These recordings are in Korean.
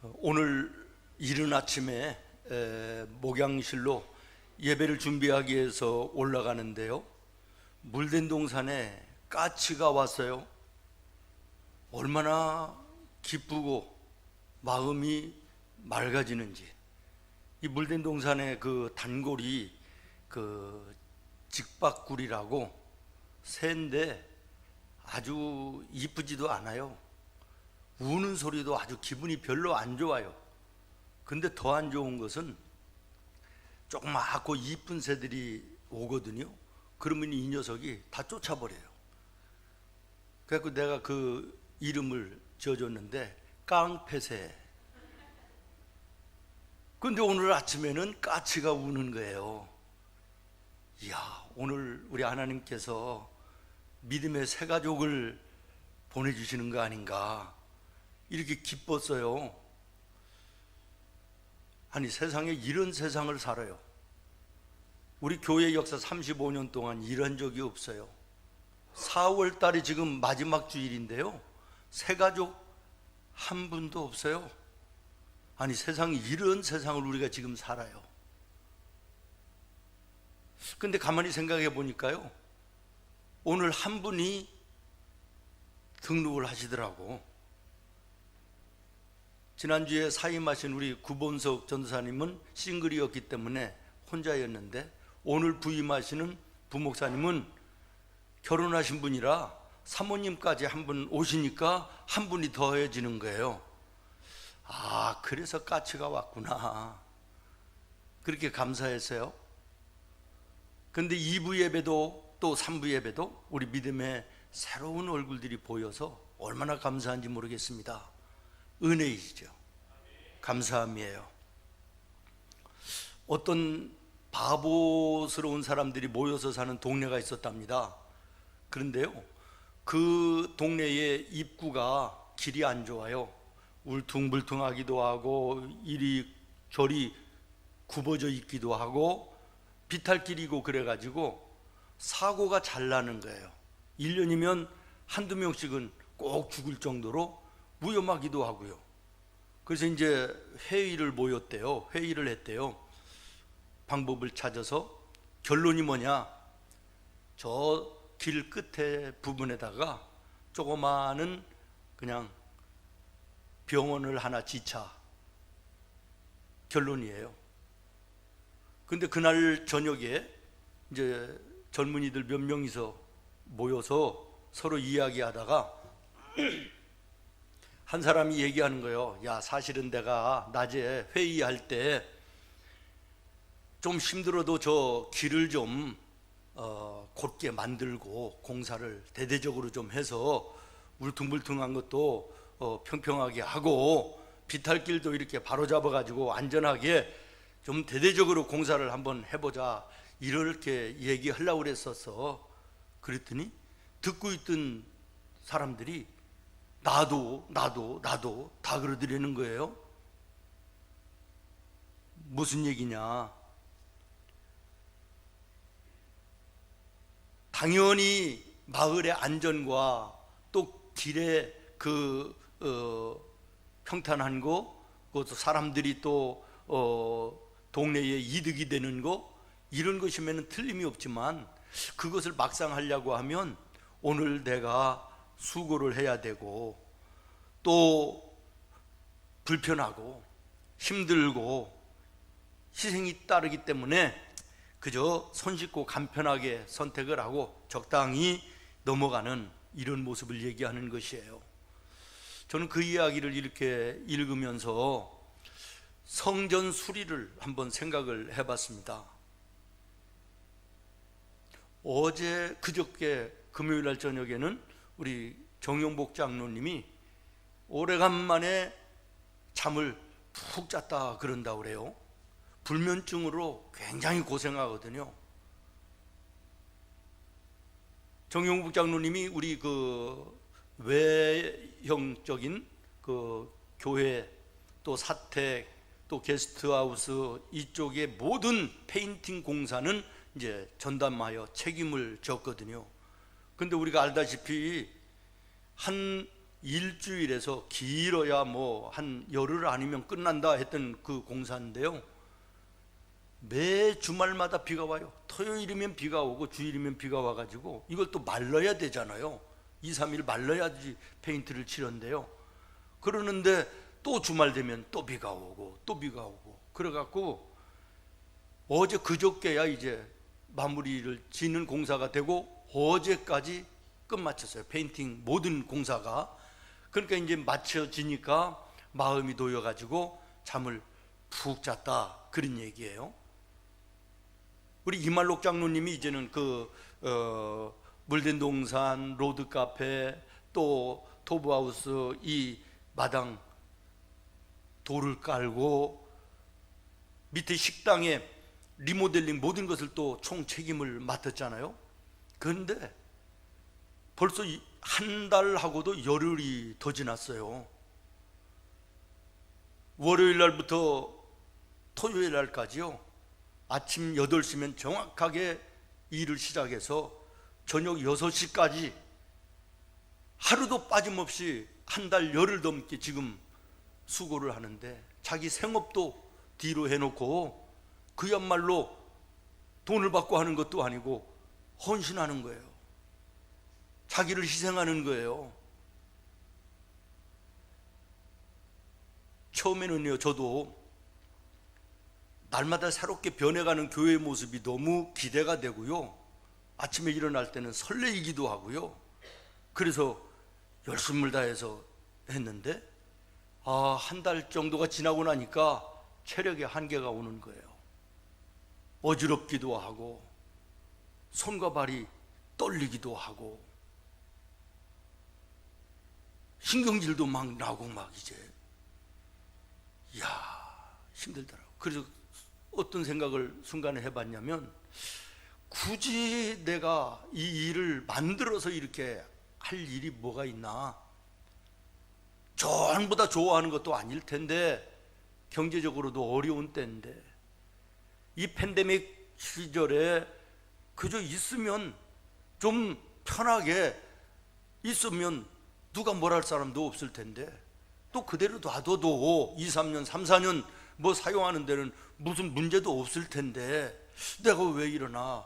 오늘 이른 아침에 목양실로 예배를 준비하기 위해서 올라가는데요, 물된 동산에 까치가 왔어요. 얼마나 기쁘고 마음이 맑아지는지. 이 물된 동산의 그 단골이 그 직박굴이라고 새인데 아주 이쁘지도 않아요. 우는 소리도 아주 기분이 별로 안 좋아요. 근데 더 안 좋은 것은 조그맣고 이쁜 새들이 오거든요. 그러면 이 녀석이 다 쫓아버려요. 그래서 내가 그 이름을 지어줬는데 깡패새. 근데 오늘 아침에는 까치가 우는 거예요. 이야, 오늘 우리 하나님께서 믿음의 새 가족을 보내주시는 거 아닌가, 이렇게 기뻤어요. 아니, 세상에 이런 세상을 살아요. 우리 교회 역사 35년 동안 이런 적이 없어요. 4월 달이 지금 마지막 주일인데요, 새 가족 한 분도 없어요. 아니, 세상에 이런 세상을 우리가 지금 살아요. 근데 가만히 생각해 보니까요, 오늘 한 분이 등록을 하시더라고. 지난주에 사임하신 우리 구본석 전도사님은 싱글이었기 때문에 혼자였는데, 오늘 부임하시는 부목사님은 결혼하신 분이라 사모님까지 한 분 오시니까 한 분이 더해지는 거예요. 아, 그래서 까치가 왔구나, 그렇게 감사했어요. 근데 2부 예배도 또 3부 예배도 우리 믿음의 새로운 얼굴들이 보여서 얼마나 감사한지 모르겠습니다. 은혜이죠. 감사함이에요. 어떤 바보스러운 사람들이 모여서 사는 동네가 있었답니다. 그런데요, 그 동네의 입구가 길이 안 좋아요. 울퉁불퉁하기도 하고 이리저리 굽어져 있기도 하고 비탈길이고, 그래가지고 사고가 잘 나는 거예요. 1년이면 한두 명씩은 꼭 죽을 정도로 위험하기도 하고요. 그래서 이제 회의를 했대요. 방법을 찾아서. 결론이 뭐냐, 저 길 끝에 부분에다가 조그마한 그냥 병원을 하나 짓자, 결론이에요. 근데 그날 저녁에 이제 젊은이들 몇 명이서 모여서 서로 이야기하다가 한 사람이 얘기하는 거예요. 야, 사실은 내가 낮에 회의할 때 좀 힘들어도 저 길을 좀 곧게 만들고 공사를 대대적으로 좀 해서 울퉁불퉁한 것도 평평하게 하고 비탈길도 이렇게 바로잡아 가지고 안전하게 좀 대대적으로 공사를 한번 해보자, 이렇게 얘기하려고 그랬었어. 그랬더니 듣고 있던 사람들이 나도 다 그러더라는 거예요. 무슨 얘기냐, 당연히 마을의 안전과 또 길의 그 평탄한 거, 그것도 사람들이 또 동네에 이득이 되는 거, 이런 것이면 틀림이 없지만 그것을 막상 하려고 하면 오늘 내가 수고를 해야 되고 또 불편하고 힘들고 희생이 따르기 때문에 그저 손쉽고 간편하게 선택을 하고 적당히 넘어가는 이런 모습을 얘기하는 것이에요. 저는 그 이야기를 이렇게 읽으면서 성전 수리를 한번 생각을 해봤습니다. 어제 그저께 금요일 날 저녁에는 우리 정용복 장로님이 오래간만에 잠을 푹 잤다 그런다 그래요. 불면증으로 굉장히 고생하거든요. 정용복 장로님이 우리 그 외형적인 그 교회 또 사택 또 게스트하우스 이쪽의 모든 페인팅 공사는 이제 전담하여 책임을 졌거든요. 근데 우리가 알다시피 한 일주일에서 길어야 뭐 한 열흘 아니면 끝난다 했던 그 공사인데요, 매 주말마다 비가 와요. 토요일이면 비가 오고 주일이면 비가 와가지고 이걸 또 말려야 되잖아요. 2, 3일 말려야지 페인트를 칠한대요. 그러는데 또 주말 되면 또 비가 오고 또 비가 오고, 그래갖고 어제 그저께야 이제 마무리를 짓는 공사가 되고 어제까지 끝마쳤어요. 페인팅 모든 공사가. 그러니까 이제 마쳐지니까 마음이 놓여가지고 잠을 푹 잤다, 그런 얘기예요. 우리 이말록 장로님이 이제는 물된 동산, 로드 카페, 또 토브하우스 이 마당 돌을 깔고 밑에 식당에 리모델링 모든 것을 또 총 책임을 맡았잖아요. 그런데 벌써 한 달하고도 열흘이 더 지났어요. 월요일 날부터 토요일 날까지요, 아침 8시면 정확하게 일을 시작해서 저녁 6시까지 하루도 빠짐없이 한 달 열흘 넘게 지금 수고를 하는데, 자기 생업도 뒤로 해놓고 그야말로 돈을 받고 하는 것도 아니고 헌신하는 거예요. 자기를 희생하는 거예요. 처음에는요, 저도 날마다 새롭게 변해가는 교회의 모습이 너무 기대가 되고요, 아침에 일어날 때는 설레이기도 하고요. 그래서 열심을 다해서 했는데 한 달 정도가 지나고 나니까 체력의 한계가 오는 거예요. 어지럽기도 하고 손과 발이 떨리기도 하고 신경질도 막 나고 막 이제 힘들더라고요. 그래서 어떤 생각을 순간에 해봤냐면, 굳이 내가 이 일을 만들어서 이렇게 할 일이 뭐가 있나, 전부 다 좋아하는 것도 아닐 텐데, 경제적으로도 어려운 때인데, 이 팬데믹 시절에 그저 있으면, 좀 편하게 있으면 누가 뭘 할 사람도 없을 텐데, 또 그대로 놔둬도 2, 3년, 3, 4년 뭐 사용하는 데는 무슨 문제도 없을 텐데 내가 왜 이러나,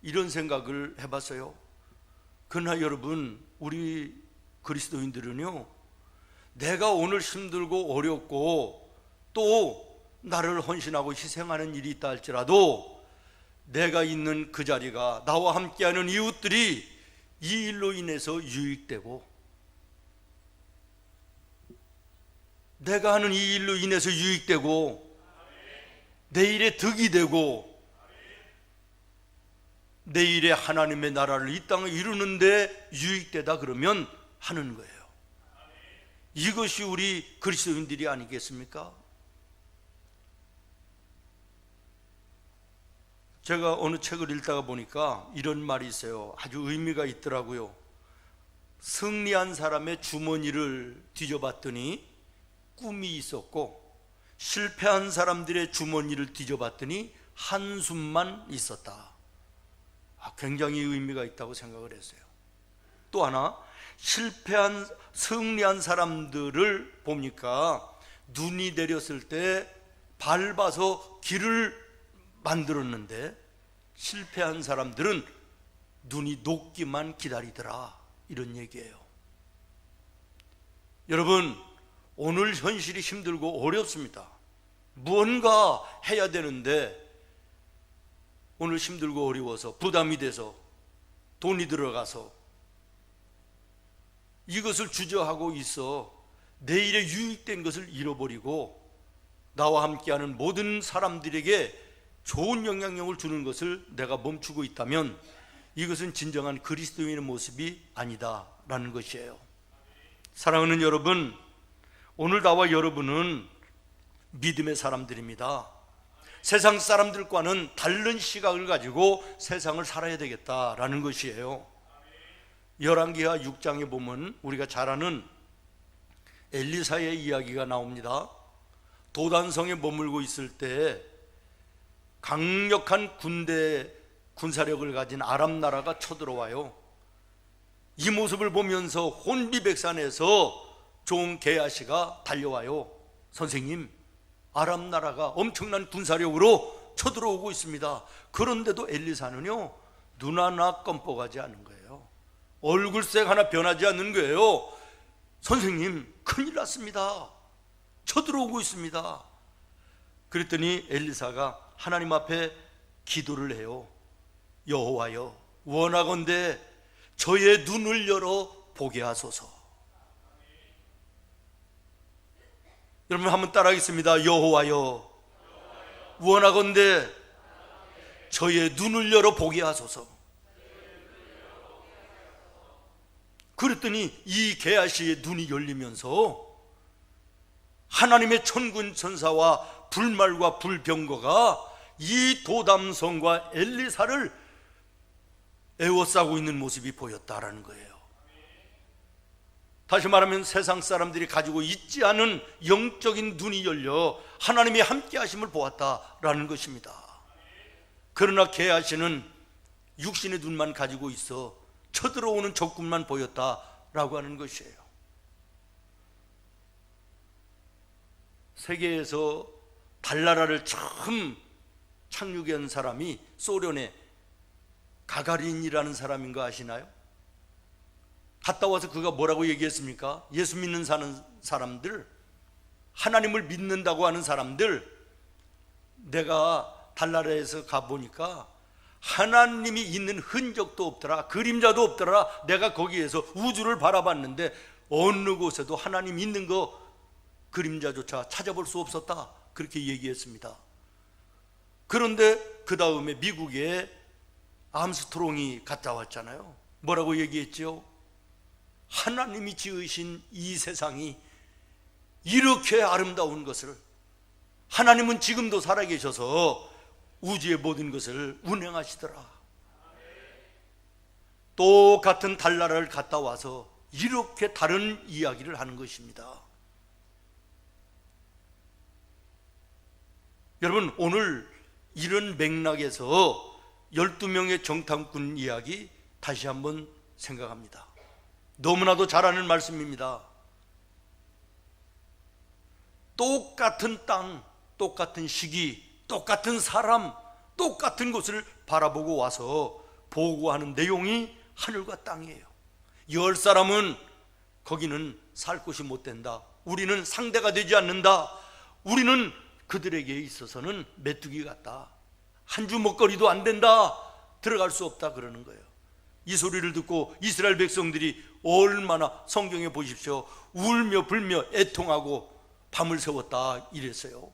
이런 생각을 해봤어요. 그러나 여러분, 우리 그리스도인들은요, 내가 오늘 힘들고 어렵고 또 나를 헌신하고 희생하는 일이 있다 할지라도, 내가 있는 그 자리가 나와 함께하는 이웃들이 이 일로 인해서 유익되고, 내가 하는 이 일로 인해서 유익되고 내일의 득이 되고 내일의 하나님의 나라를 이 땅에 이루는데 유익되다 그러면 하는 거예요. 이것이 우리 그리스도인들이 아니겠습니까? 제가 어느 책을 읽다가 보니까 이런 말이 있어요. 아주 의미가 있더라고요. 승리한 사람의 주머니를 뒤져봤더니 꿈이 있었고, 실패한 사람들의 주머니를 뒤져봤더니 한숨만 있었다. 굉장히 의미가 있다고 생각을 했어요. 또 하나, 승리한 사람들을 보니까 눈이 내렸을 때 밟아서 길을 만들었는데, 실패한 사람들은 눈이 녹기만 기다리더라, 이런 얘기예요. 여러분, 오늘 현실이 힘들고 어렵습니다. 무언가 해야 되는데 오늘 힘들고 어려워서 부담이 돼서 돈이 들어가서 이것을 주저하고 있어 내일에 유익된 것을 잃어버리고 나와 함께하는 모든 사람들에게 좋은 영향력을 주는 것을 내가 멈추고 있다면 이것은 진정한 그리스도인의 모습이 아니다라는 것이에요. 사랑하는 여러분, 오늘 나와 여러분은 믿음의 사람들입니다. 세상 사람들과는 다른 시각을 가지고 세상을 살아야 되겠다라는 것이에요. 열왕기하 6장에 보면 우리가 잘 아는 엘리사의 이야기가 나옵니다. 도단성에 머물고 있을 때 강력한 군사력을 가진 아람 나라가 쳐들어와요. 이 모습을 보면서 혼비백산해서 종 게하시가 달려와요. 선생님, 아람 나라가 엄청난 군사력으로 쳐들어오고 있습니다. 그런데도 엘리사는요, 눈 하나 껌뻑하지 않은 거예요. 얼굴색 하나 변하지 않는 거예요. 선생님, 큰일 났습니다. 쳐들어오고 있습니다. 그랬더니 엘리사가 하나님 앞에 기도를 해요. 여호와여, 원하건대 저의 눈을 열어 보게 하소서. 여러분 한번 따라하겠습니다. 여호와여, 원하건대 저의 눈을 열어 보게 하소서. 그랬더니 이 게하시의 눈이 열리면서 하나님의 천군 천사와 불말과 불병거가 이 도담성과 엘리사를 에워싸고 있는 모습이 보였다라는 거예요. 다시 말하면 세상 사람들이 가지고 있지 않은 영적인 눈이 열려 하나님이 함께 하심을 보았다라는 것입니다. 그러나 게하시는 육신의 눈만 가지고 있어 쳐들어오는 적군만 보였다라고 하는 것이에요. 세계에서 달나라를 처음 착륙한 사람이 소련의 가가린이라는 사람인 거 아시나요? 갔다 와서 그가 뭐라고 얘기했습니까? 예수 믿는 사람들, 하나님을 믿는다고 하는 사람들, 내가 달나라에서 가보니까 하나님이 있는 흔적도 없더라, 그림자도 없더라. 내가 거기에서 우주를 바라봤는데 어느 곳에도 하나님 있는 거 그림자조차 찾아볼 수 없었다, 그렇게 얘기했습니다. 그런데 그 다음에 미국에 암스트롱이 갔다 왔잖아요. 뭐라고 얘기했죠? 하나님이 지으신 이 세상이 이렇게 아름다운 것을, 하나님은 지금도 살아계셔서 우주의 모든 것을 운행하시더라. 똑같은 달나라를 갔다 와서 이렇게 다른 이야기를 하는 것입니다. 여러분, 오늘 이런 맥락에서 12명의 정탐꾼 이야기 다시 한번 생각합니다. 너무나도 잘 아는 말씀입니다. 똑같은 땅, 똑같은 시기, 똑같은 사람, 똑같은 곳을 바라보고 와서 보고하는 내용이 하늘과 땅이에요. 10사람은 거기는 살 곳이 못 된다, 우리는 상대가 되지 않는다, 우리는 그들에게 있어서는 메뚜기 같다, 한 주 먹거리도 안 된다, 들어갈 수 없다, 그러는 거예요. 이 소리를 듣고 이스라엘 백성들이 얼마나, 성경에 보십시오, 울며 불며 애통하고 밤을 새웠다 이랬어요.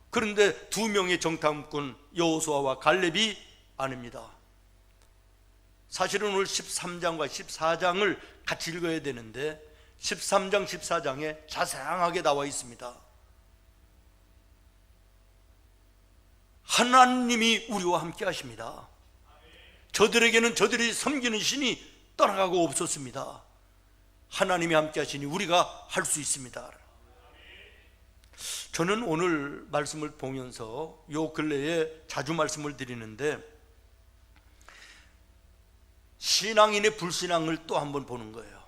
그런데 2명의 정탐꾼 여호수아와 갈렙이 아닙니다. 사실은 오늘 13장과 14장을 같이 읽어야 되는데 13장 14장에 자세하게 나와 있습니다. 하나님이 우리와 함께 하십니다. 저들에게는 저들이 섬기는 신이 떠나가고 없었습니다. 하나님이 함께 하시니 우리가 할 수 있습니다. 저는 오늘 말씀을 보면서 요 근래에 자주 말씀을 드리는데, 신앙인의 불신앙을 또 한번 보는 거예요.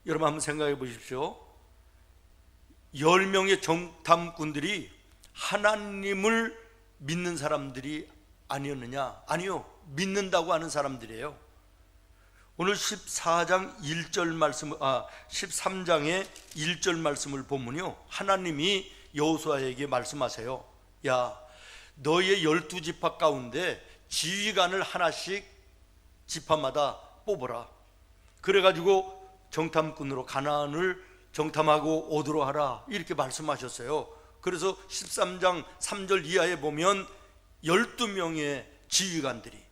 여러분 한번 생각해 보십시오. 10명의 정탐꾼들이 하나님을 믿는 사람들이 아니었느냐? 아니요, 믿는다고 하는 사람들이에요. 오늘 14장 1절 말씀, 13장의 1절 말씀을 보면요, 하나님이 여호수아에게 말씀하세요. 야, 너의 12지파 가운데 지휘관을 하나씩 지파마다 뽑아라. 그래가지고 정탐꾼으로 가나안을 정탐하고 오도록 하라, 이렇게 말씀하셨어요. 그래서 13장 3절 이하에 보면 12명의 지휘관들이,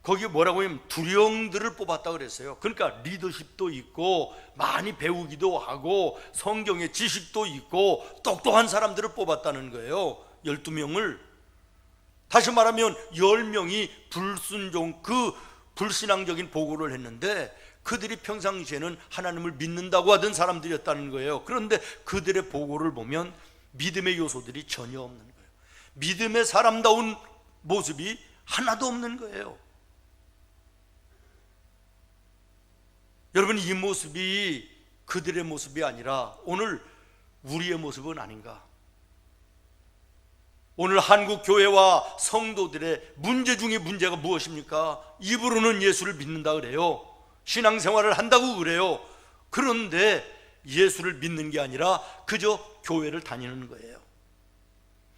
거기에 뭐라고 하면 두령들을 뽑았다 그랬어요. 그러니까 리더십도 있고 많이 배우기도 하고 성경의 지식도 있고 똑똑한 사람들을 뽑았다는 거예요. 12명을. 다시 말하면 10명이 불순종, 그 불신앙적인 보고를 했는데 그들이 평상시에는 하나님을 믿는다고 하던 사람들이었다는 거예요. 그런데 그들의 보고를 보면 믿음의 요소들이 전혀 없는 거예요. 믿음의 사람다운 모습이 하나도 없는 거예요. 여러분, 이 모습이 그들의 모습이 아니라 오늘 우리의 모습은 아닌가? 오늘 한국 교회와 성도들의 문제 중에 문제가 무엇입니까? 입으로는 예수를 믿는다 그래요. 신앙생활을 한다고 그래요. 그런데 예수를 믿는 게 아니라 그저 교회를 다니는 거예요.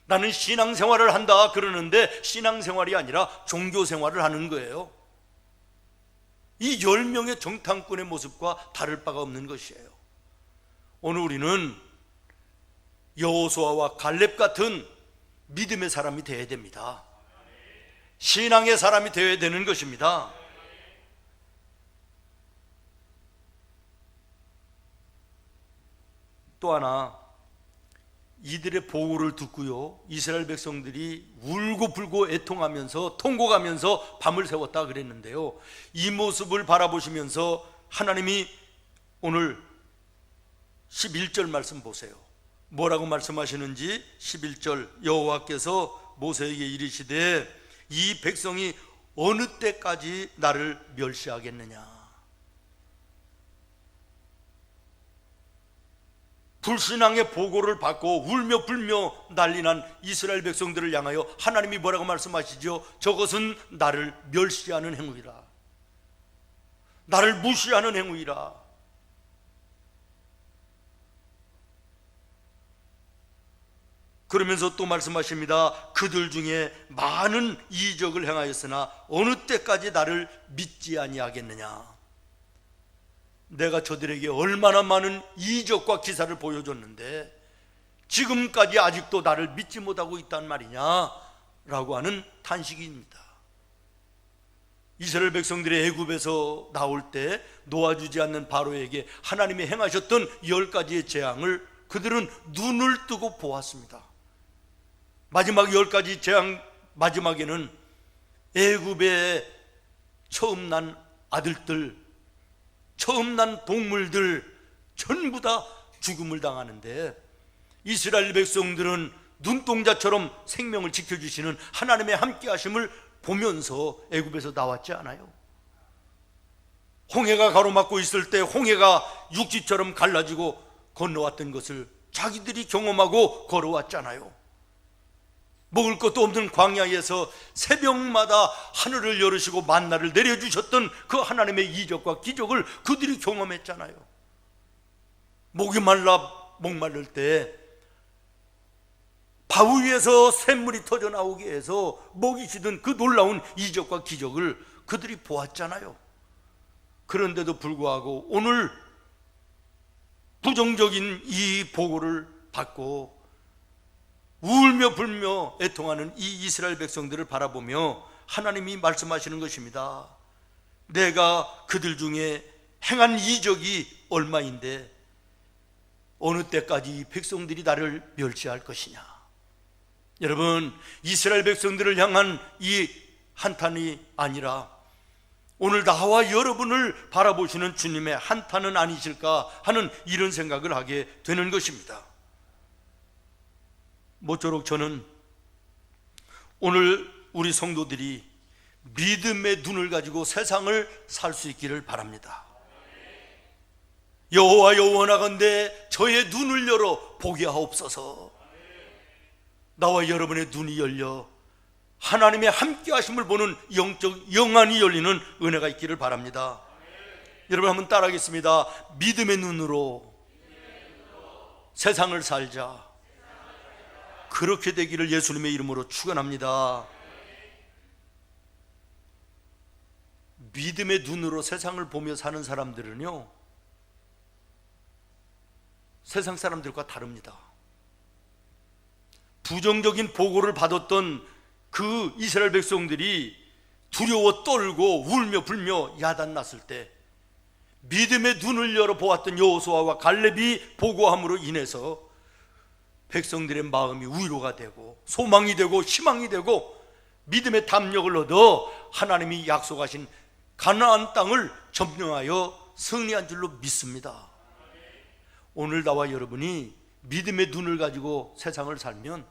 나는 신앙생활을 한다 그러는데 신앙생활이 아니라 종교생활을 하는 거예요. 이 10명의 정탐꾼의 모습과 다를 바가 없는 것이에요. 오늘 우리는 여호수아와 갈렙 같은 믿음의 사람이 되어야 됩니다. 신앙의 사람이 되어야 되는 것입니다. 또 하나, 이들의 보고를 듣고요, 이스라엘 백성들이 울고 불고 애통하면서 통곡하면서 밤을 새웠다 그랬는데요, 이 모습을 바라보시면서 하나님이 오늘 11절 말씀 보세요. 뭐라고 말씀하시는지 11절, 여호와께서 모세에게 이르시되 이 백성이 어느 때까지 나를 멸시하겠느냐. 불신앙의 보고를 받고 울며 불며 난리난 이스라엘 백성들을 향하여 하나님이 뭐라고 말씀하시죠? 저것은 나를 멸시하는 행위라, 나를 무시하는 행위라. 그러면서 또 말씀하십니다. 그들 중에 많은 이적을 행하였으나 어느 때까지 나를 믿지 아니하겠느냐. 내가 저들에게 얼마나 많은 이적과 기사를 보여줬는데 지금까지 아직도 나를 믿지 못하고 있단 말이냐 라고 하는 탄식입니다. 이스라엘 백성들이 애굽에서 나올 때 놓아주지 않는 바로에게 하나님이 행하셨던 10가지의 재앙을 그들은 눈을 뜨고 보았습니다. 마지막 10가지 재앙 마지막에는 애굽에 처음 난 아들들, 처음 난 동물들 전부 다 죽음을 당하는데 이스라엘 백성들은 눈동자처럼 생명을 지켜주시는 하나님의 함께하심을 보면서 애굽에서 나왔지 않아요. 홍해가 가로막고 있을 때 홍해가 육지처럼 갈라지고 건너왔던 것을 자기들이 경험하고 걸어왔잖아요. 먹을 것도 없는 광야에서 새벽마다 하늘을 열으시고 만나를 내려주셨던 그 하나님의 이적과 기적을 그들이 경험했잖아요. 목이 말라 목마를 때 바위에서 샘물이 터져 나오게 해서 목이 쉬던 그 놀라운 이적과 기적을 그들이 보았잖아요. 그런데도 불구하고 오늘 부정적인 이 보고를 받고 울며 불며 애통하는 이 이스라엘 백성들을 바라보며 하나님이 말씀하시는 것입니다. 내가 그들 중에 행한 이적이 얼마인데 어느 때까지 이 백성들이 나를 멸시할 것이냐. 여러분, 이스라엘 백성들을 향한 이 한탄이 아니라 오늘 나와 여러분을 바라보시는 주님의 한탄은 아니실까 하는 이런 생각을 하게 되는 것입니다. 모쪼록 저는 오늘 우리 성도들이 믿음의 눈을 가지고 세상을 살 수 있기를 바랍니다. 여호와여 원하건대 저의 눈을 열어 보게 하옵소서. 나와 여러분의 눈이 열려 하나님의 함께 하심을 보는 영적 영안이 열리는 은혜가 있기를 바랍니다. 여러분 한번 따라하겠습니다. 믿음의 눈으로 세상을 살자. 그렇게 되기를 예수님의 이름으로 축원합니다. 믿음의 눈으로 세상을 보며 사는 사람들은요, 세상 사람들과 다릅니다. 부정적인 보고를 받았던 그 이스라엘 백성들이 두려워 떨고 울며 불며 야단났을 때 믿음의 눈을 열어 보았던 여호수아와 갈렙이 보고함으로 인해서 백성들의 마음이 위로가 되고 소망이 되고 희망이 되고 믿음의 담력을 얻어 하나님이 약속하신 가나안 땅을 점령하여 승리한 줄로 믿습니다. 오늘 나와 여러분이 믿음의 눈을 가지고 세상을 살면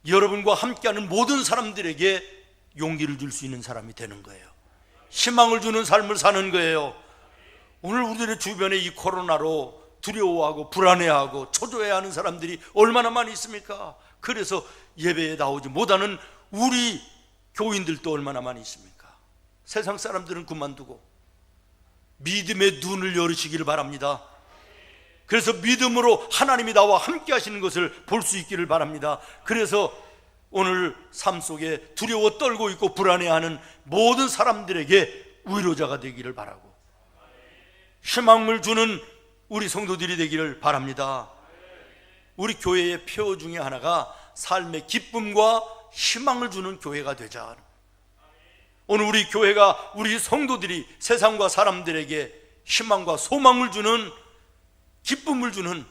여러분과 함께하는 모든 사람들에게 용기를 줄 수 있는 사람이 되는 거예요. 희망을 주는 삶을 사는 거예요. 오늘 우리들의 주변에 이 코로나로 두려워하고 불안해하고 초조해하는 사람들이 얼마나 많이 있습니까? 그래서 예배에 나오지 못하는 우리 교인들도 얼마나 많이 있습니까? 세상 사람들은 그만두고 믿음의 눈을 열으시기를 바랍니다. 그래서 믿음으로 하나님이 나와 함께 하시는 것을 볼 수 있기를 바랍니다. 그래서 오늘 삶 속에 두려워 떨고 있고 불안해하는 모든 사람들에게 위로자가 되기를 바라고 희망을 주는 우리 성도들이 되기를 바랍니다. 우리 교회의 표 중에 하나가 삶의 기쁨과 희망을 주는 교회가 되자. 오늘 우리 교회가 우리 성도들이 세상과 사람들에게 희망과 소망을 주는 기쁨을 주는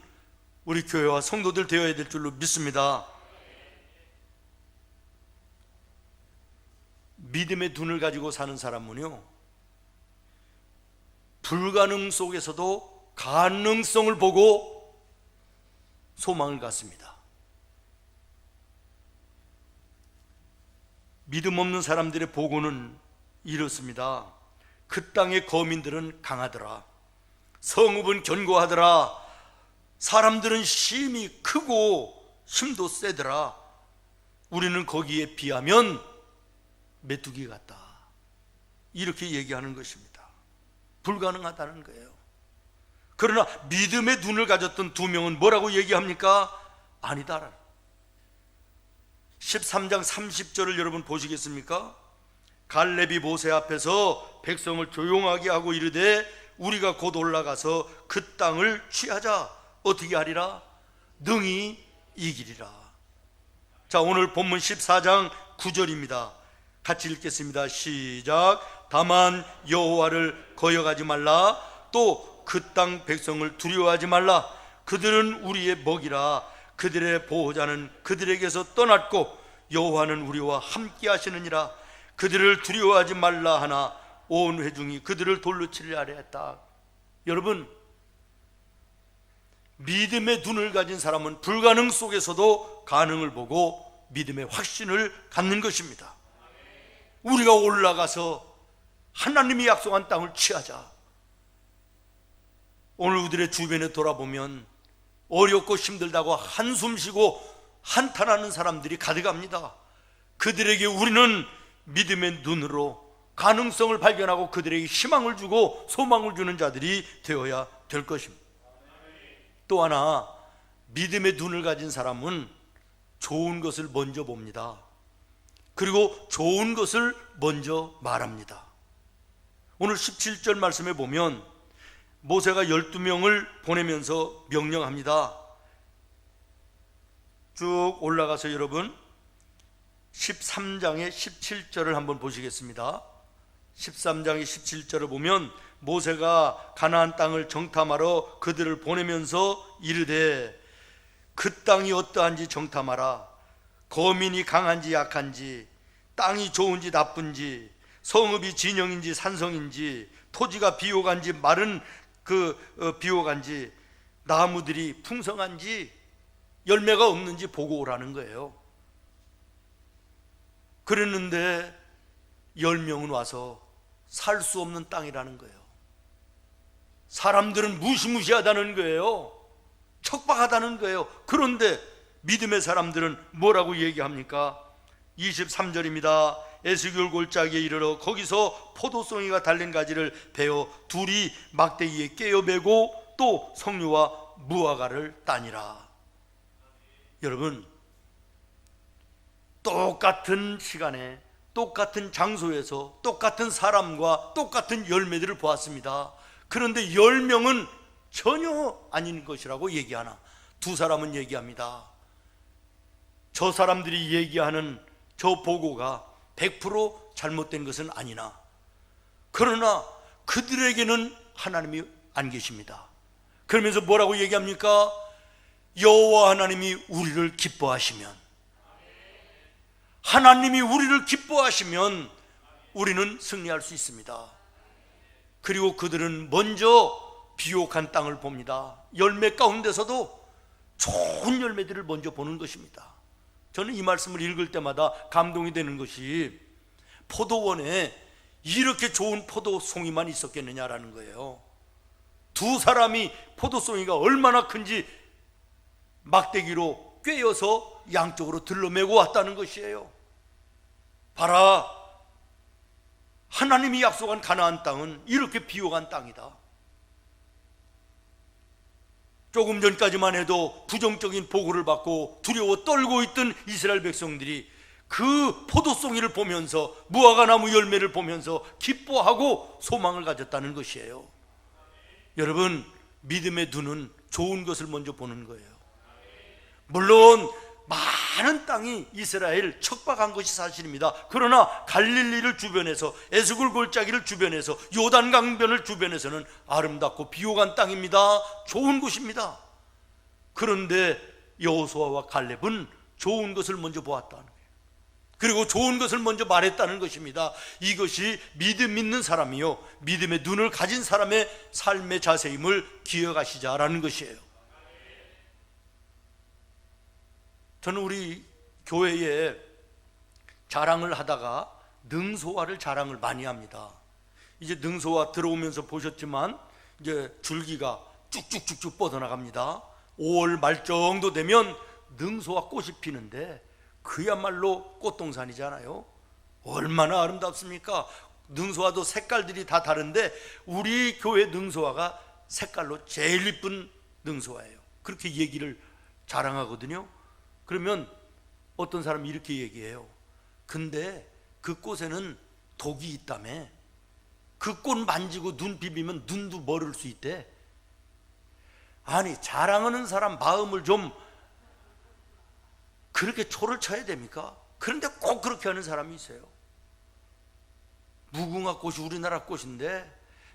우리 교회와 성도들 되어야 될 줄로 믿습니다. 믿음의 눈을 가지고 사는 사람은요, 불가능 속에서도 가능성을 보고 소망을 갖습니다. 믿음 없는 사람들의 보고는 이렇습니다. 그 땅의 거민들은 강하더라. 성읍은 견고하더라. 사람들은 힘이 크고 힘도 세더라. 우리는 거기에 비하면 메뚜기 같다. 이렇게 얘기하는 것입니다. 불가능하다는 거예요. 그러나 믿음의 눈을 가졌던 두 명은 뭐라고 얘기합니까? 아니다. 13장 30절을 여러분 보시겠습니까? 갈렙이 모세 앞에서 백성을 조용하게 하고 이르되 우리가 곧 올라가서 그 땅을 취하자. 어떻게 하리라? 능히 이기리라. 자, 오늘 본문 14장 9절입니다. 같이 읽겠습니다. 시작. 다만 여호와를 거역하지 말라. 또 그 땅 백성을 두려워하지 말라. 그들은 우리의 먹이라. 그들의 보호자는 그들에게서 떠났고 여호와는 우리와 함께 하시느니라. 그들을 두려워하지 말라 하나 온 회중이 그들을 돌로 치려 하려 했다. 여러분, 믿음의 눈을 가진 사람은 불가능 속에서도 가능을 보고 믿음의 확신을 갖는 것입니다. 우리가 올라가서 하나님이 약속한 땅을 취하자. 오늘 우리들의 주변에 돌아보면 어렵고 힘들다고 한숨 쉬고 한탄하는 사람들이 가득합니다. 그들에게 우리는 믿음의 눈으로 가능성을 발견하고 그들에게 희망을 주고 소망을 주는 자들이 되어야 될 것입니다. 또 하나, 믿음의 눈을 가진 사람은 좋은 것을 먼저 봅니다. 그리고 좋은 것을 먼저 말합니다. 오늘 17절 말씀에 보면 모세가 12명을 보내면서 명령합니다. 쭉 올라가서 여러분 13장의 17절을 한번 보시겠습니다. 13장의 17절을 보면 모세가 가나안 땅을 정탐하러 그들을 보내면서 이르되 그 땅이 어떠한지 정탐하라. 거민이 강한지 약한지, 땅이 좋은지 나쁜지, 성읍이 진영인지 산성인지, 토지가 비옥한지 마른 비옥한지, 나무들이 풍성한지 열매가 없는지 보고 오라는 거예요. 그랬는데 10명은 와서 살 수 없는 땅이라는 거예요. 사람들은 무시무시하다는 거예요. 척박하다는 거예요. 그런데 믿음의 사람들은 뭐라고 얘기합니까? 23절입니다. 에스겔 골짜기에 이르러 거기서 포도송이가 달린 가지를 베어 둘이 막대기에 깨어 메고 또 석류와 무화과를 따니라. 여러분, 똑같은 시간에 똑같은 장소에서 똑같은 사람과 똑같은 열매들을 보았습니다. 그런데 10명은 전혀 아닌 것이라고 얘기하나 두 사람은 얘기합니다. 저 사람들이 얘기하는 저 보고가 100% 잘못된 것은 아니나 그러나 그들에게는 하나님이 안 계십니다. 그러면서 뭐라고 얘기합니까? 여호와 하나님이 우리를 기뻐하시면, 하나님이 우리를 기뻐하시면 우리는 승리할 수 있습니다. 그리고 그들은 먼저 비옥한 땅을 봅니다. 열매 가운데서도 좋은 열매들을 먼저 보는 것입니다. 저는 이 말씀을 읽을 때마다 감동이 되는 것이 포도원에 이렇게 좋은 포도송이만 있었겠느냐라는 거예요. 두 사람이 포도송이가 얼마나 큰지 막대기로 꿰어서 양쪽으로 들러매고 왔다는 것이에요. 봐라, 하나님이 약속한 가나안 땅은 이렇게 비옥한 땅이다. 조금 전까지만 해도 부정적인 보고를 받고 두려워 떨고 있던 이스라엘 백성들이 그 포도송이를 보면서, 무화과나무 열매를 보면서 기뻐하고 소망을 가졌다는 것이에요. 여러분, 믿음의 눈은 좋은 것을 먼저 보는 거예요. 물론 많은 땅이 이스라엘 척박한 것이 사실입니다. 그러나 갈릴리를 주변해서, 에스골 골짜기를 주변해서, 요단 강변을 주변해서는 아름답고 비옥한 땅입니다. 좋은 곳입니다. 그런데 여호수아와 갈렙은 좋은 것을 먼저 보았다는 거예요. 그리고 좋은 것을 먼저 말했다는 것입니다. 이것이 믿음 있는 사람이요, 믿음의 눈을 가진 사람의 삶의 자세임을 기억하시자라는 것이에요. 저는 우리 교회에 자랑을 하다가 능소화를 자랑을 많이 합니다. 이제 능소화 들어오면서 보셨지만 이제 줄기가 쭉쭉쭉쭉 뻗어나갑니다. 5월 말 정도 되면 능소화 꽃이 피는데 그야말로 꽃동산이잖아요. 얼마나 아름답습니까? 능소화도 색깔들이 다 다른데 우리 교회 능소화가 색깔로 제일 이쁜 능소화예요. 그렇게 얘기를 자랑하거든요. 그러면 어떤 사람이 이렇게 얘기해요. 근데 그 꽃에는 독이 있다며. 그 꽃 만지고 눈 비비면 눈도 멀을 수 있대. 아니, 자랑하는 사람 마음을 좀 그렇게 초를 쳐야 됩니까? 그런데 꼭 그렇게 하는 사람이 있어요. 무궁화 꽃이 우리나라 꽃인데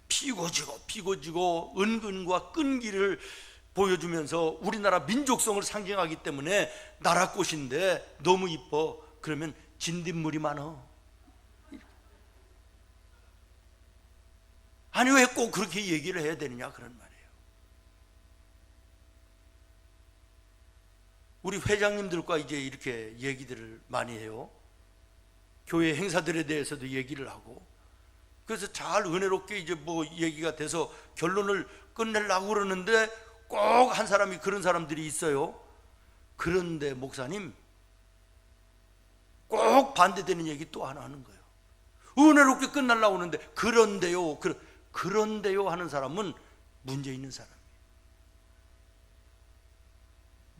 피고 지고 은근과 끈기를 보여주면서 우리나라 민족성을 상징하기 때문에 나라 꽃인데 너무 이뻐. 그러면 진딧물이 많아. 아니, 왜 꼭 그렇게 얘기를 해야 되느냐, 그런 말이에요. 우리 회장님들과 이제 이렇게 얘기들을 많이 해요. 교회 행사들에 대해서도 얘기를 하고. 그래서 잘 은혜롭게 이제 뭐 얘기가 돼서 결론을 끝내려고 그러는데 꼭 한 사람이, 그런 사람들이 있어요. 그런데 목사님, 꼭 반대되는 얘기 또 하나 하는 거예요. 은혜롭게 끝내려고 하는데 그런데요 하는 사람은 문제 있는 사람이에요.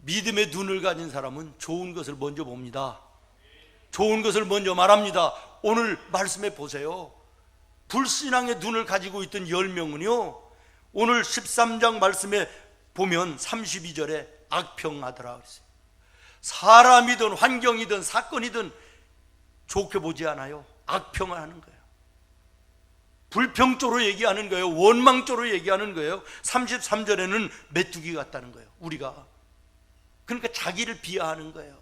믿음의 눈을 가진 사람은 좋은 것을 먼저 봅니다. 좋은 것을 먼저 말합니다. 오늘 말씀해 보세요. 불신앙의 눈을 가지고 있던 10명은요, 오늘 13장 말씀에 보면 32절에 악평하더라 그랬어요. 사람이든 환경이든 사건이든 좋게 보지 않아요. 악평을 하는 거예요. 불평조로 얘기하는 거예요. 원망조로 얘기하는 거예요. 33절에는 메뚜기 같다는 거예요, 우리가. 그러니까 자기를 비하하는 거예요.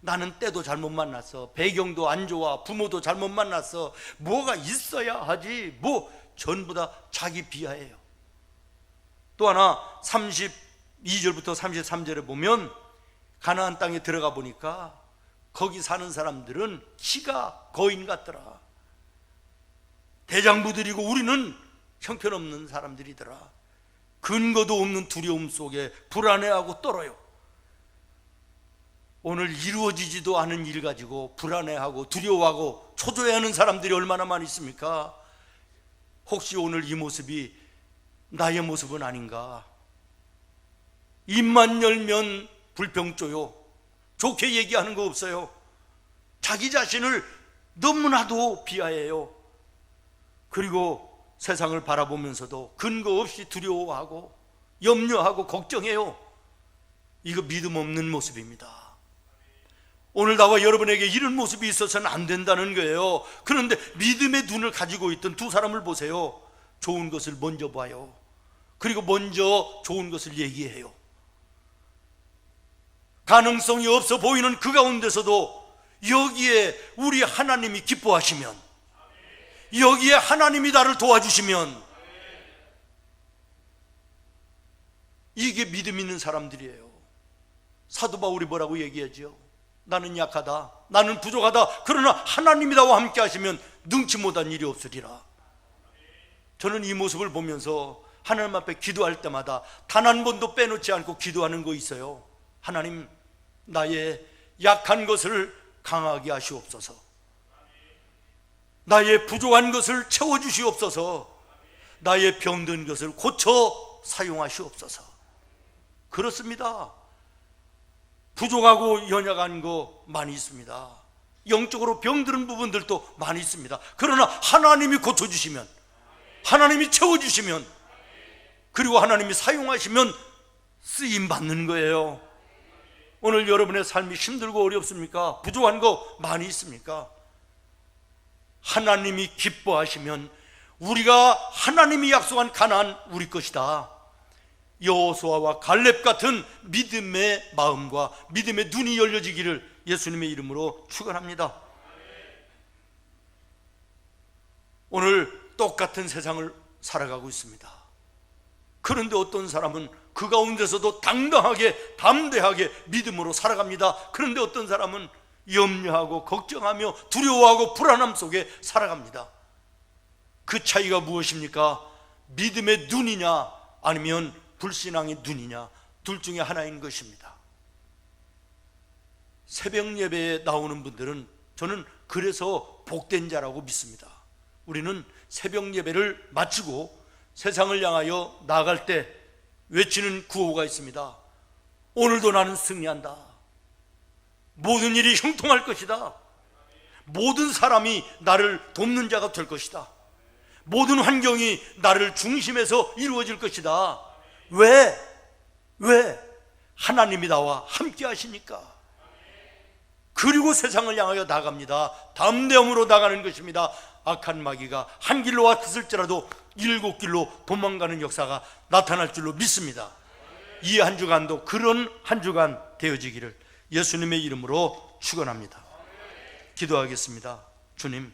나는 때도 잘못 만났어, 배경도 안 좋아, 부모도 잘못 만났어, 뭐가 있어야 하지, 뭐 전부 다 자기 비하해요. 또 하나 32절부터 33절에 보면 가나안 땅에 들어가 보니까 거기 사는 사람들은 키가 거인 같더라. 대장부들이고 우리는 형편없는 사람들이더라. 근거도 없는 두려움 속에 불안해하고 떨어요. 오늘 이루어지지도 않은 일 가지고 불안해하고 두려워하고 초조해하는 사람들이 얼마나 많이 있습니까? 혹시 오늘 이 모습이 나의 모습은 아닌가? 입만 열면 불평조요. 좋게 얘기하는 거 없어요. 자기 자신을 너무나도 비하해요. 그리고 세상을 바라보면서도 근거 없이 두려워하고 염려하고 걱정해요. 이거 믿음 없는 모습입니다. 오늘 나와 여러분에게 이런 모습이 있어서는 안 된다는 거예요. 그런데 믿음의 눈을 가지고 있던 두 사람을 보세요. 좋은 것을 먼저 봐요. 그리고 먼저 좋은 것을 얘기해요. 가능성이 없어 보이는 그 가운데서도 여기에 우리 하나님이 기뻐하시면, 여기에 하나님이 나를 도와주시면, 이게 믿음 있는 사람들이에요. 사도 바울이 뭐라고 얘기하죠? 나는 약하다, 나는 부족하다, 그러나 하나님이 나와 함께 하시면 능치 못한 일이 없으리라. 저는 이 모습을 보면서 하나님 앞에 기도할 때마다 단 한 번도 빼놓지 않고 기도하는 거 있어요. 하나님, 나의 약한 것을 강하게 하시옵소서. 나의 부족한 것을 채워주시옵소서. 나의 병든 것을 고쳐 사용하시옵소서. 그렇습니다. 부족하고 연약한 거 많이 있습니다. 영적으로 병드는 부분들도 많이 있습니다. 그러나 하나님이 고쳐주시면, 하나님이 채워주시면, 그리고 하나님이 사용하시면 쓰임받는 거예요. 오늘 여러분의 삶이 힘들고 어렵습니까? 부족한 거 많이 있습니까? 하나님이 기뻐하시면 우리가 하나님이 약속한 가나안 우리 것이다. 여호수아와 갈렙 같은 믿음의 마음과 믿음의 눈이 열려지기를 예수님의 이름으로 축원합니다. 오늘 똑같은 세상을 살아가고 있습니다. 그런데 어떤 사람은 그 가운데서도 당당하게 담대하게 믿음으로 살아갑니다. 그런데 어떤 사람은 염려하고 걱정하며 두려워하고 불안함 속에 살아갑니다. 그 차이가 무엇입니까? 믿음의 눈이냐 아니면 불신앙의 눈이냐, 둘 중에 하나인 것입니다. 새벽 예배에 나오는 분들은 저는 그래서 복된 자라고 믿습니다. 우리는 새벽 예배를 마치고 세상을 향하여 나아갈 때 외치는 구호가 있습니다. 오늘도 나는 승리한다. 모든 일이 형통할 것이다. 모든 사람이 나를 돕는 자가 될 것이다. 모든 환경이 나를 중심에서 이루어질 것이다. 왜? 하나님이 나와 함께 하시니까. 그리고 세상을 향하여 나갑니다. 담대함으로 나가는 것입니다. 악한 마귀가 한 길로 왔을지라도 7길로 도망가는 역사가 나타날 줄로 믿습니다. 이 한 주간도 그런 한 주간 되어지기를 예수님의 이름으로 축원합니다. 기도하겠습니다. 주님,